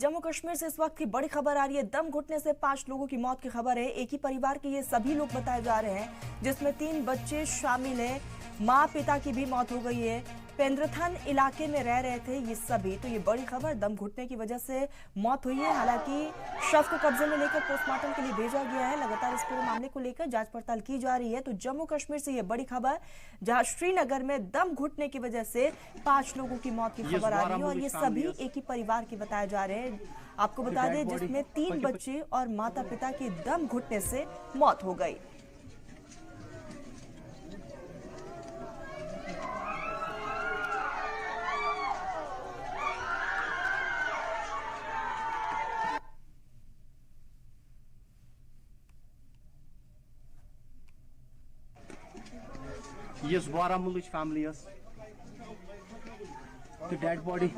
जम्मू कश्मीर से इस वक्त की बड़ी खबर आ रही है। दम घुटने से 5 लोगों की मौत की खबर है। एक ही परिवार के ये सभी लोग बताए जा रहे हैं, जिसमें 3 बच्चे शामिल हैं। मां पिता की भी मौत हो गई है। पेंद्रथन इलाके में रह रहे थे ये सभी। तो ये बड़ी खबर, दम घुटने की वजह से मौत हुई है। हालांकि शव को कब्जे में लेकर पोस्टमार्टम के लिए भेजा गया है। लगातार इस पूरे मामले को लेकर जांच पड़ताल की जा रही है। तो जम्मू कश्मीर से ये बड़ी खबर, जहां श्रीनगर में दम घुटने की वजह से 5 लोगों की मौत की खबर आ रही है और ये सभी एक ही परिवार के बताए जा रहे हैं। आपको बता दें, जिसमें 3 बच्चे और माता पिता की दम घुटने से मौत हो गई। Yes, Baramul's family, yes. The dead body.